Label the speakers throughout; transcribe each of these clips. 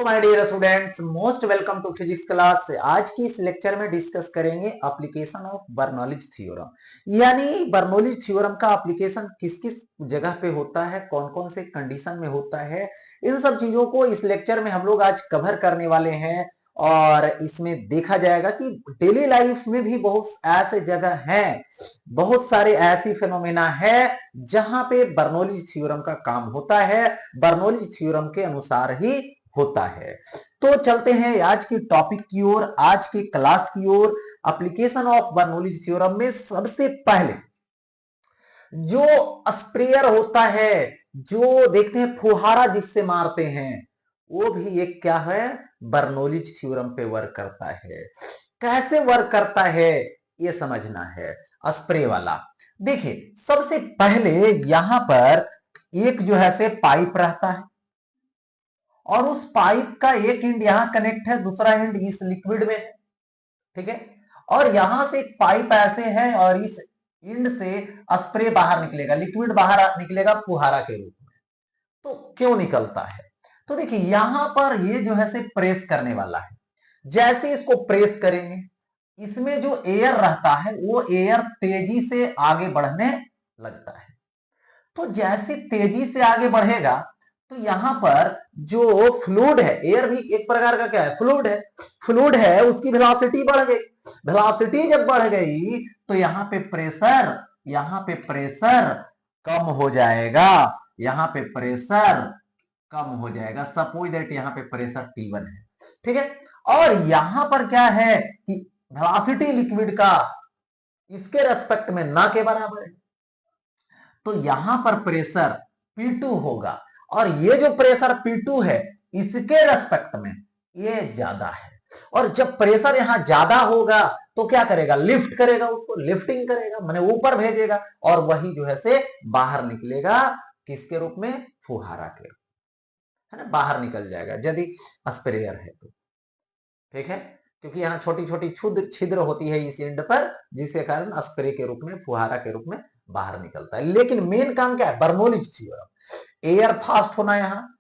Speaker 1: तो my dear students, most welcome to physics class. आज की इस लेक्चर में डिस्कस करेंगे एप्लीकेशन ऑफ बर्नौलीज थ्योरम। यानी बर्नौलीज थ्योरम का एप्लीकेशन किस किस जगह पे होता है, कौन कौन से कंडीशन में होता है, इन सब चीजों को इस लेक्चर में हम लोग आज कवर करने वाले हैं। और इसमें देखा जाएगा कि डेली लाइफ में भी बहुत ऐसे जगह हैं, बहुत सारे ऐसी फिनोमेना है जहां पे बर्नौलीज थ्योरम का काम होता है, बर्नौलीज थ्योरम के अनुसार ही होता है। तो चलते हैं आज की टॉपिक की ओर, आज की क्लास की ओर। एप्लीकेशन ऑफ बर्नौलीज थ्योरम में सबसे पहले जो स्प्रेयर होता है, जो देखते हैं फुहारा जिससे मारते हैं, वो भी एक क्या है, बर्नौलीज थ्योरम पे वर्क करता है। कैसे वर्क करता है ये समझना है। स्प्रे वाला देखिए, सबसे पहले यहां पर एक जो है से पाइप रहता है और उस पाइप का एक एंड यहां कनेक्ट है, दूसरा एंड इस लिक्विड में है, ठीक है। और यहां से एक पाइप ऐसे है और इस एंड से स्प्रे बाहर निकलेगा, लिक्विड बाहर निकलेगा फुहारा के रूप में। तो क्यों निकलता है? तो देखिए यहां पर ये जो है से प्रेस करने वाला है। जैसे इसको प्रेस करेंगे, इसमें जो एयर रहता है वो एयर तेजी से आगे बढ़ने लगता है। तो जैसे तेजी से आगे बढ़ेगा तो यहां पर जो फ्लूइड है, एयर भी एक प्रकार का क्या है, फ्लूइड है। फ्लूइड है, उसकी वेलोसिटी बढ़ गई। वेलोसिटी जब बढ़ गई तो यहां पे प्रेशर कम हो जाएगा। यहां पे प्रेशर कम हो जाएगा। सपोज दैट यहां पे प्रेशर T1 है, ठीक है। और यहां पर क्या है कि वेलोसिटी लिक्विड का इसके रेस्पेक्ट में ना के बराबर है, तो यहां पर प्रेशर P2 होगा। और ये जो प्रेशर P2 है इसके रेस्पेक्ट में ये ज्यादा है। और जब प्रेशर यहां ज्यादा होगा तो क्या करेगा, लिफ्ट करेगा, उसको लिफ्टिंग करेगा, माने ऊपर भेजेगा, और वही जो है से बाहर निकलेगा, किसके रूप में, फुहारा के रूप, है ना, बाहर निकल जाएगा यदि स्प्रेयर है तो, ठीक है। क्योंकि यहाँ छोटी छोटी छिद्र होती है इस एंड पर, जिसके कारण स्प्रे के रूप में, फुहारा के रूप में बाहर निकलता है। लेकिन मेन काम क्या है, बर्नौलीज थ्योरम, एयर फास्ट होना, यहाँ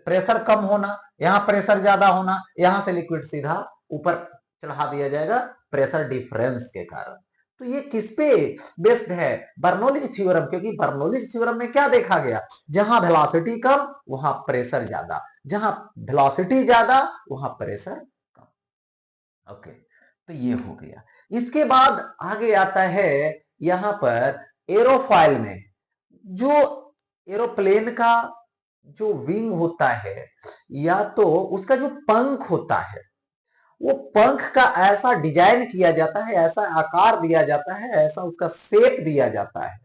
Speaker 1: प्रेशर कम होना, यहाँ प्रेशर ज्यादा होना, यहां से लिक्विड सीधा ऊपर चढ़ा दिया जाएगा प्रेशर डिफरेंस के कारण। तो ये किस पे बेस्ड है, बर्नौलीज थ्योरम। क्योंकि बर्नौलीज थ्योरम में क्या देखा गया, जहां वेलोसिटी कम वहां प्रेशर ज्यादा, जहां वेलोसिटी ज्यादा वहां प्रेशर कम। ओके, तो ये हो गया। इसके बाद आगे आता है यहां पर एरोफॉइल में, जो एरोप्लेन का जो विंग होता है, या तो उसका जो पंख होता है, वो पंख का ऐसा डिजाइन किया जाता है, ऐसा आकार दिया जाता है, ऐसा उसका शेप दिया जाता है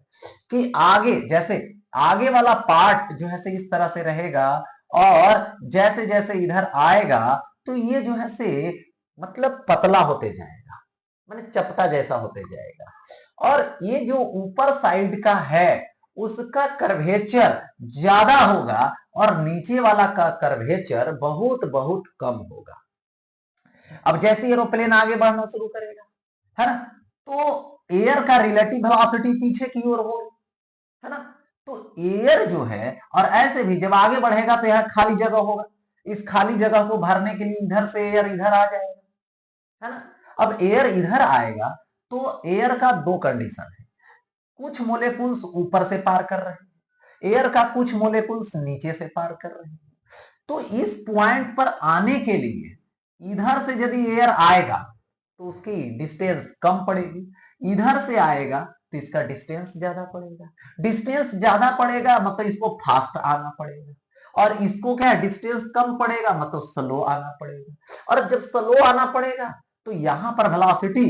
Speaker 1: कि आगे जैसे आगे वाला पार्ट जो है से इस तरह से रहेगा, और जैसे जैसे इधर आएगा तो ये जो है से मतलब पतला होते जाएगा, माने चपटा जैसा होते जाएगा। और ये जो ऊपर साइड का है उसका कर्वेचर ज्यादा होगा और नीचे वाला का कर्वेचर बहुत बहुत कम होगा। अब जैसे एरोप्लेन आगे बढ़ना शुरू करेगा, है ना, तो एयर का रिलेटिव वेलोसिटी पीछे की ओर होगी, है ना। तो एयर जो है, और ऐसे भी जब आगे बढ़ेगा तो यहाँ खाली जगह होगा, इस खाली जगह को भरने के लिए इधर से एयर इधर आ जाएगा, है ना। अब एयर इधर आएगा तो एयर का दो कंडीशन है, कुछ मोलेकुल्स ऊपर से पार कर रहे हैं एयर का, कुछ मोलेकुल्स नीचे से पार कर रहे हैं। तो इस पॉइंट पर आने के लिए इधर से यदि एयर आएगा तो उसकी डिस्टेंस कम पड़ेगी, इधर से आएगा तो इसका डिस्टेंस ज्यादा पड़ेगा। डिस्टेंस ज्यादा पड़ेगा मतलब इसको फास्ट आना पड़ेगा, और इसको क्या है, डिस्टेंस कम पड़ेगा मतलब स्लो आना पड़ेगा। और जब स्लो आना पड़ेगा तो यहां पर वेलोसिटी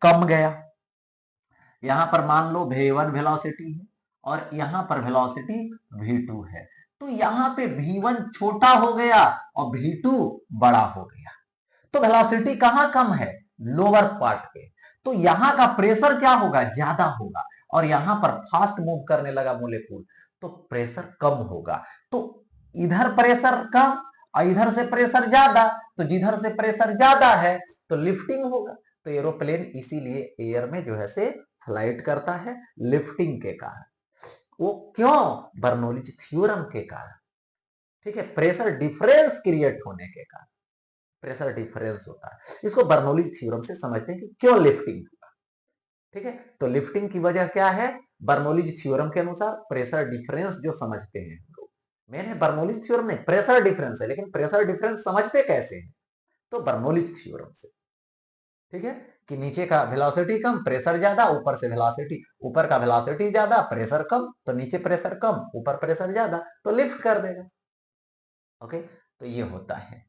Speaker 1: कम गया। यहां पर मान लो v1 वेलोसिटी है और यहां पर वेलोसिटी v2 है, तो यहां पे v1 छोटा हो गया और v2 बड़ा हो गया। तो वेलोसिटी कहां कम है, लोअर पार्ट पे, तो यहां का प्रेशर क्या होगा, ज्यादा होगा। और यहां पर फास्ट मूव करने लगा मोलेक्यूल तो प्रेशर कम होगा। तो इधर प्रेशर कम और इधर से प्रेशर ज्यादा, तो जिधर से प्रेशर ज्यादा है तो लिफ्टिंग होगा। तो एरोप्लेन इसीलिए एयर में जो है से फ्लाइट करता है, लिफ्टिंग के कारण। वो क्यों, बर्नौलीज थ्योरम के कारण। ठीक है, प्रेशर डिफरेंस क्रिएट होने के कारण प्रेशर डिफरेंस होता है। इसको बर्नौलीज थ्योरम से समझते हैं कि क्यों लिफ्टिंग हुआ। ठीक है, तो लिफ्टिंग की वजह क्या है? बर्नौलीज थ्योरम के अनुसार प्रेशर डिफरेंस जो समझते हैं हम लोग, मेन है बर्नौलीज थ्योरम नहीं, प्रेशर डिफरेंस है, लेकिन प्रेशर डिफरेंस समझते कैसे हैं? तो बर्नौलीज थ्योरम से। ठीक है, कि नीचे का वेलोसिटी कम, प्रेशर ज्यादा, ऊपर से वेलोसिटी, ऊपर का वेलोसिटी ज्यादा, प्रेशर कम, तो नीचे प्रेशर कम, ऊपर प्रेशर ज्यादा, तो लिफ्ट कर देगा। ओके, तो ये होता है।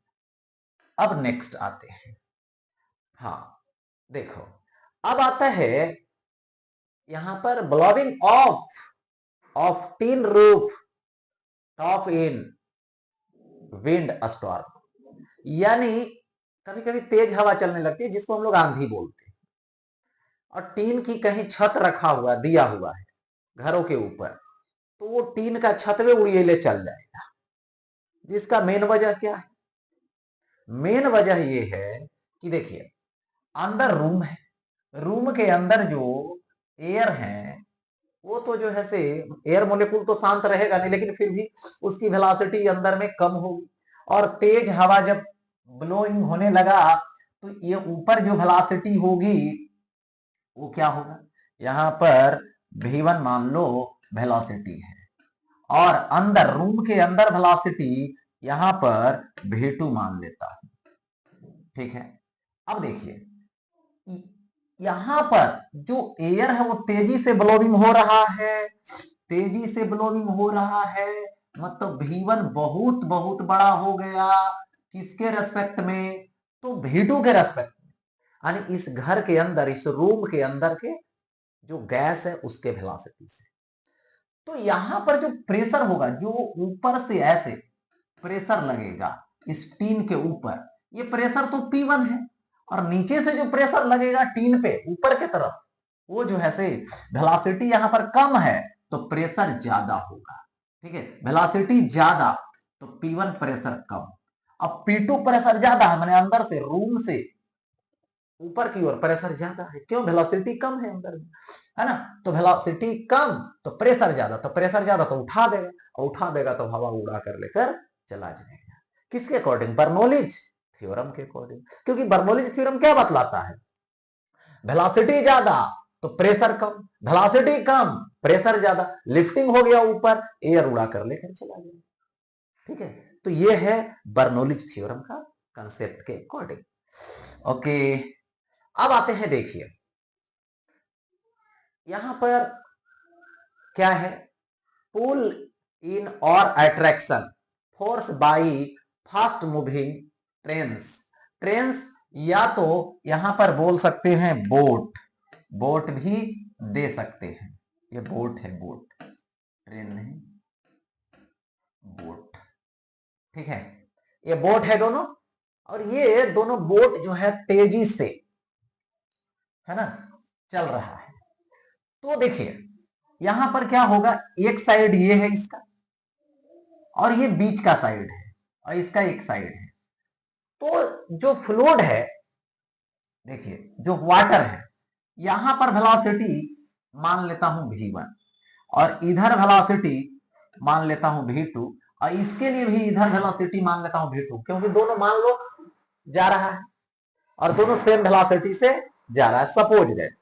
Speaker 1: अब नेक्स्ट आते हैं, हाँ देखो, अब आता है यहां पर blowing of tin roof top in wind storm, यानी कभी कभी तेज हवा चलने लगती है जिसको हम लोग आंधी बोलते हैं, और टीन की कहीं छत रखा हुआ दिया हुआ है घरों के ऊपर, तो वो टीन का छत में उड़ीले चल जाएगा। जिसका मेन वजह क्या है? मेन वजह ये है कि देखिए, अंदर रूम है, रूम के अंदर जो एयर है वो तो जो है से एयर मोलिक्यूल तो शांत रहेगा नहीं, लेकिन फिर भी उसकी वेलोसिटी अंदर में कम होगी, और तेज हवा जब ब्लोइंग होने लगा तो ये ऊपर जो वेलोसिटी होगी वो क्या होगा? यहां पर v1 मान लो वेलोसिटी है, और अंदर रूम के अंदर वेलोसिटी यहां पर v2 मान लेता हूं। ठीक है, अब देखिए, यहां पर जो एयर है वो तेजी से ब्लोइंग हो रहा है, तेजी से ब्लोइंग हो रहा है, मतलब v1 बहुत बहुत बड़ा हो गया, किसके रेस्पेक्ट में? तो v2 के रेस्पेक्ट में, यानी इस घर के अंदर, इस रूम के अंदर के जो गैस है उसके वेलोसिटी से। तो यहां पर जो प्रेशर होगा, जो ऊपर से ऐसे प्रेशर लगेगा इस टीन के ऊपर, ये प्रेशर तो P1 है, और नीचे से जो प्रेशर लगेगा टीन पे ऊपर के तरफ, वो जो है से वेलोसिटी यहां पर कम है तो प्रेशर ज्यादा होगा। ठीक है, वेलोसिटी ज्यादा तो P1 प्रेशर कम। अब P2 प्रेशर ज्यादा है, मैंने अंदर से रूम से ऊपर की ओर प्रेशर ज्यादा है, क्यों? वेलोसिटी कम है अंदर में, है ना? तो वेलोसिटी कम तो प्रेशर ज्यादा, तो प्रेशर ज्यादा तो उठा देगा, और उठा देगा तो हवा उड़ा कर लेकर चला जाएगा। किसके अकॉर्डिंग? बर्नौलीज थ्योरम के अकॉर्डिंग। क्योंकि बर्नौलीज थ्योरम क्या बतलाता है? वेलोसिटी ज्यादा तो प्रेशर कम, वेलोसिटी कम प्रेशर ज्यादा, लिफ्टिंग हो गया ऊपर, एयर उड़ा कर लेकर चला गया। ठीक है, तो ये है बर्नौलीज थ्योरम का कंसेप्ट के अकॉर्डिंग। ओके, अब आते हैं, देखिए यहां पर क्या है? पुल इन और attraction force by fast moving trains. Trains या तो यहां पर बोल सकते हैं बोट, बोट भी दे सकते हैं, ये बोट है, बोट, ट्रेन नहीं, बोट। ठीक है, ये बोट है दोनों, और ये दोनों बोट जो है तेजी से, है ना, चल रहा है। तो देखिए यहां पर क्या होगा, एक साइड ये है इसका, और ये बीच का साइड है, और इसका एक साइड है। तो जो फ्लूइड है, देखिए जो वाटर है, यहां पर वेलोसिटी मान लेता हूं v1, और इधर वेलोसिटी मान लेता हूं v2, और इसके लिए भी इधर वेलोसिटी मान लेता हूं v2, क्योंकि दोनों मान लो जा रहा है, और दोनों सेम वेलोसिटी से जा रहा है, सपोज दैट,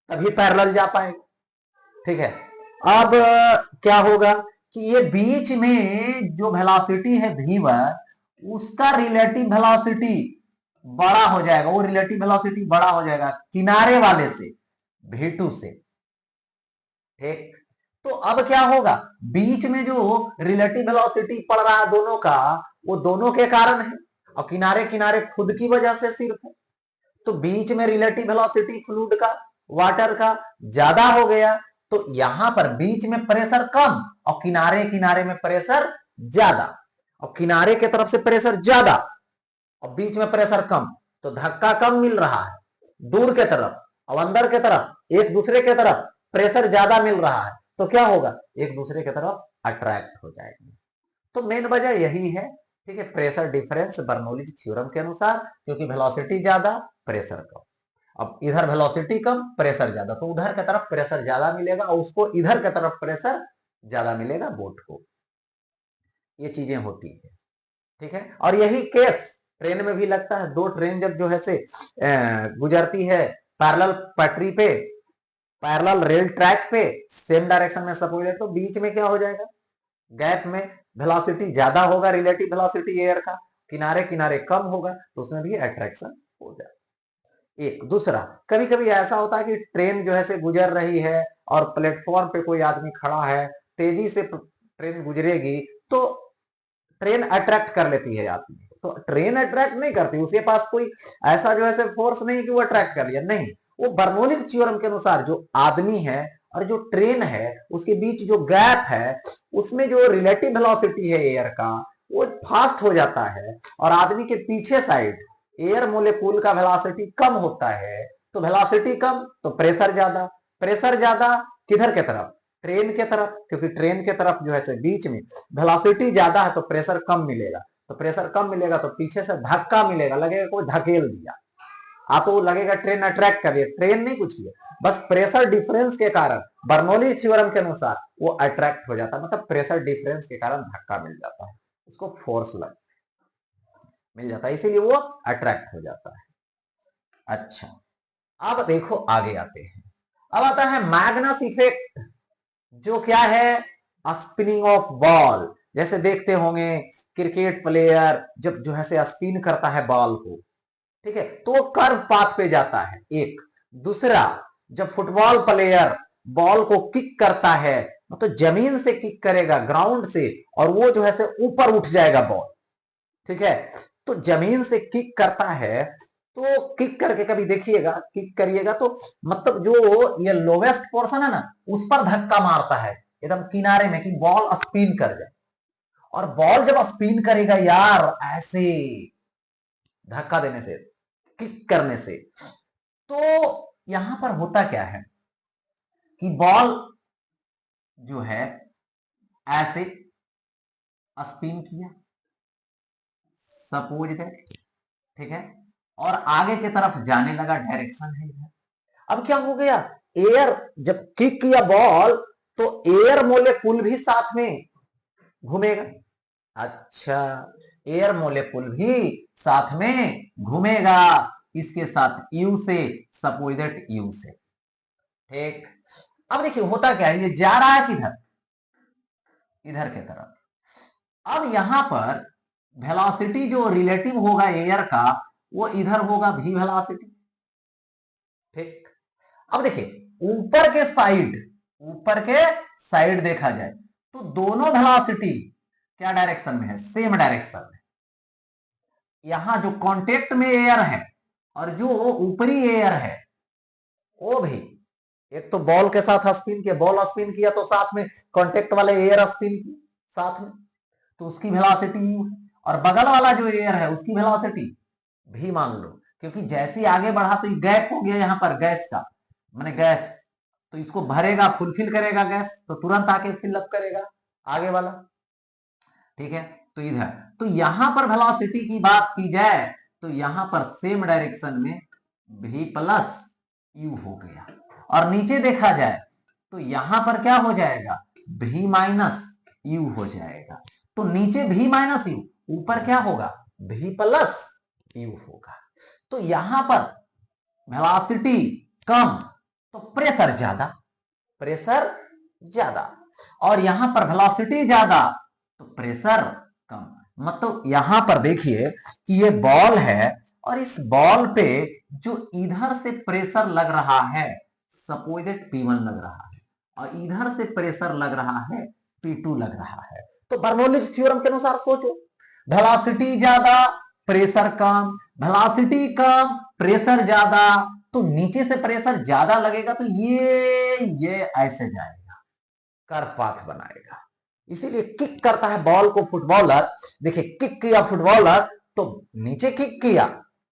Speaker 1: तभी पैरेलल जा पाएगा। ठीक है, अब क्या होगा कि ये बीच में जो वेलोसिटी है v1, उसका रिलेटिव वेलोसिटी बड़ा हो जाएगा, वो रिलेटिव वेलोसिटी बड़ा हो जाएगा किनारे वाले से, v2 से। ठीक, तो अब क्या होगा, बीच में जो रिलेटिव वेलोसिटी पड़ रहा है दोनों का, वो दोनों के कारण है, और किनारे किनारे खुद की वजह से सिर्फ है। तो बीच में रिलेटिव वेलोसिटी फ्लूइड का, वाटर का ज्यादा हो गया, तो यहां पर बीच में प्रेशर कम, और किनारे किनारे में प्रेशर ज्यादा, और किनारे के तरफ से प्रेशर ज्यादा और बीच में प्रेशर कम, तो धक्का कम मिल रहा है दूर के तरफ, और अंदर के तरफ एक दूसरे के तरफ प्रेशर ज्यादा मिल रहा है, तो क्या होगा, एक दूसरे के तरफ अट्रैक्ट हो जाएंगे। तो मेन वजह यही है। ठीक है, प्रेशर डिफरेंस बर्नौलीज थ्योरम के अनुसार, क्योंकि वेलोसिटी ज्यादा प्रेशर कम, अब इधर वेलोसिटी कम प्रेशर ज्यादा, तो उधर की तरफ प्रेशर ज्यादा मिलेगा, और उसको इधर की तरफ प्रेशर ज्यादा मिलेगा बोट को। ये चीजें होती है, ठीक है। और यही केस ट्रेन में भी लगता है। दो ट्रेन जब जो है से गुजरती है पैरेलल पटरी पे, पैरेलल रेल ट्रैक पे, सेम डायरेक्शन में सपोज, तो बीच में क्या हो जाएगा, गैप में वेलोसिटी ज्यादा होगा, रिलेटिव वेलोसिटी एयर का, किनारे किनारे कम होगा, तो उसमें भी अट्रैक्शन हो जाएगा। एक दूसरा, कभी कभी ऐसा होता है कि ट्रेन जो है से गुजर रही है और प्लेटफॉर्म पे कोई आदमी खड़ा है, तेजी से ट्रेन गुजरेगी तो ट्रेन अट्रैक्ट कर लेती है आदमी, तो ट्रेन अट्रैक्ट नहीं करती, उसके पास कोई ऐसा जो है फोर्स नहीं कि वो अट्रैक्ट कर लिया, नहीं, वो बर्नौली थ्योरम के अनुसार जो आदमी है और जो ट्रेन है उसके बीच जो गैप है, उसमें जो रिलेटिव वेलोसिटी है एयर का वो फास्ट हो जाता है, और आदमी के पीछे साइड एयर मोलेक्यूल का वेलोसिटी कम होता है, तो वेलोसिटी कम तो प्रेशर ज्यादा, प्रेशर ज्यादा किधर के तरफ, ट्रेन के तरफ, क्योंकि ट्रेन के तरफ जो है बीच में वेलोसिटी ज्यादा है तो प्रेशर कम मिलेगा, तो प्रेशर कम मिलेगा तो पीछे से धक्का मिलेगा, लगेगा कोई धकेल दिया, तो लगेगा ट्रेन अट्रैक्ट कर रही है, ट्रेन नहीं कुछ किया, बस प्रेशर डिफरेंस के कारण बर्नौली थ्योरम के अनुसार वो अट्रैक्ट हो जाता है, मतलब प्रेशर डिफरेंस के कारण धक्का मिल जाता है, उसको फोर्स लग मिल जाता है, इसीलिए वो अट्रैक्ट हो जाता है। अच्छा, अब देखो आगे आते हैं, अब आता है मैग्नस इफेक्ट, जो क्या है, स्पिनिंग ऑफ बॉल। जैसे देखते होंगे क्रिकेट प्लेयर जब जो है से स्पिन करता है बॉल को, ठीक है, तो वो कर्व पाथ पे जाता है, एक। दूसरा, जब फुटबॉल प्लेयर बॉल को किक करता है, मतलब जमीन से किक करेगा, ग्राउंड से, और वो जो है से ऊपर उठ जाएगा बॉल, ठीक है, तो जमीन से किक करता है, तो किक करके कभी देखिएगा, किक करिएगा तो मतलब जो ये लोवेस्ट पोर्शन है ना, उस पर धक्का मारता है एकदम किनारे में, कि बॉल स्पिन कर जाए, और बॉल जब स्पिन करेगा यार ऐसे धक्का देने से, किक करने से, तो यहां पर होता क्या है कि बॉल जो है ऐसे स्पिन किया, सपोज दैट, ठीक है, और आगे की तरफ जाने लगा, डायरेक्शन है इधर। अब क्या हो गया, एयर जब किक किया बॉल, तो एयर मोलेकुल भी साथ में घूमेगा। अच्छा, एयर मोलेकुल भी साथ में घूमेगा, इसके साथ यू से, सपोज दैट यू से, ठीक। अब देखिए होता क्या है, ये जा रहा है किधर, इधर के तरफ। अब यहां पर वेलोसिटी जो रिलेटिव होगा एयर का, वो इधर होगा v वेलोसिटी, ठीक। अब देखिए ऊपर के साइड देखा जाए तो दोनों वेलोसिटी क्या डायरेक्शन में है, सेम डायरेक्शन में। यहां जो कांटेक्ट में एयर है और जो ऊपरी एयर है वो भी, एक तो बॉल के साथ स्पिन किया, बॉल स्पिन किया तो साथ में कांटेक्ट वाले एयर स्पिन किया साथ में, तो उसकी वेलोसिटी यू है, और बगल वाला जो एयर है उसकी वेलोसिटी भी मान लो, क्योंकि जैसे आगे बढ़ा तो गैप हो गया यहां पर गैस का, माने गैस, तो इसको भरेगा, फुलफिल करेगा गैस, तो तुरंत आके फिलअप करेगा आगे वाला, ठीक है। तो इधर, तो यहां पर वेलोसिटी की बात की जाए तो यहां पर सेम डायरेक्शन में v प्लस यू हो गया, और नीचे देखा जाए तो यहां पर क्या हो जाएगा, v माइनस यू हो जाएगा, तो नीचे v माइनस यू, ऊपर क्या होगा, v प्लस यू होगा। तो यहां पर वेलोसिटी कम तो प्रेशर ज्यादा, प्रेशर ज्यादा, और यहां पर वेलोसिटी ज्यादा तो प्रेशर कम। मतलब यहां पर देखिए कि ये बॉल है, और इस बॉल पे जो इधर से प्रेशर लग रहा है, सपोज दैट P1 लग रहा है, और इधर से प्रेशर लग रहा है P2 लग रहा है, तो बर्नौलीज थ्योरम के अनुसार सोचो, वेलोसिटी ज्यादा प्रेशर कम, वेलोसिटी कम प्रेशर ज्यादा, तो नीचे से प्रेशर ज्यादा लगेगा तो ये ऐसे जाएगा, कर्व पाथ बनाएगा, इसीलिए किक करता है बॉल को फुटबॉलर। देखिए किक किया फुटबॉलर तो नीचे किक किया,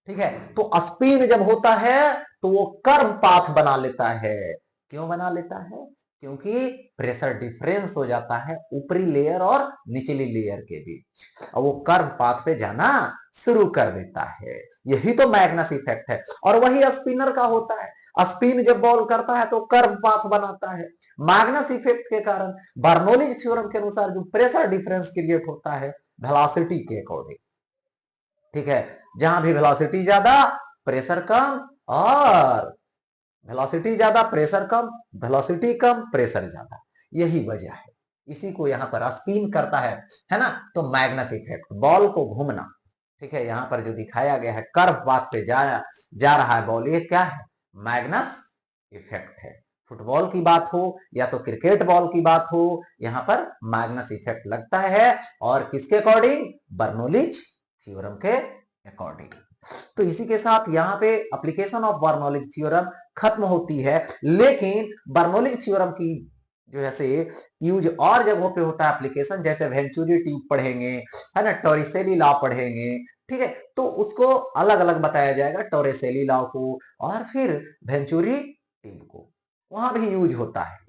Speaker 1: ठीक है, तो स्पिन जब होता है तो वो कर्व पाथ बना लेता है। क्यों बना लेता है, क्योंकि प्रेशर डिफरेंस हो जाता है ऊपरी लेयर और निचली लेयर के बीच, और वो कर्व पाथ पे जाना शुरू कर देता है। यही तो मैग्नस इफेक्ट है, और वही स्पिनर का होता है। स्पिन जब बॉल करता है तो कर्व पाथ बनाता है। मैग्नस इफेक्ट के कारण बर्नौलीज थ्योरम के अनुसार जो प्रेशर डिफरेंस क्रिएट होता है वेलोसिटी के अकॉर्डिंग, ठीक है, जहां भी वेलोसिटी ज्यादा प्रेशर कम, और वेलोसिटी ज्यादा प्रेशर कम, वेलोसिटी कम प्रेशर ज्यादा, यही वजह है। इसी को यहां पर स्पिन करता है ना, तो मैग्नस इफेक्ट, बॉल को घूमना, ठीक है। यहां पर जो दिखाया गया है कर्व पाथ पे जा रहा है बॉल, ये क्या है, मैग्नस इफेक्ट है। फुटबॉल की बात हो या तो क्रिकेट बॉल की बात हो, यहां पर मैग्नस इफेक्ट लगता है, और किसके अकॉर्डिंग, बर्नौलीज थ्योरम के अकॉर्डिंग। तो इसी के साथ यहाँ पे एप्लीकेशन ऑफ बर्नौलीज थ्योरम खत्म होती है। लेकिन बर्नौलीज थ्योरम की जो है से यूज और जगहों पे होता है एप्लीकेशन, जैसे वेंचुरी ट्यूब पढ़ेंगे, है ना, टोरिसेली लॉ पढ़ेंगे, ठीक है, तो उसको अलग अलग बताया जाएगा, टोरिसेली लॉ को और फिर वेंचुरी ट्यूब को, वहां भी यूज होता है।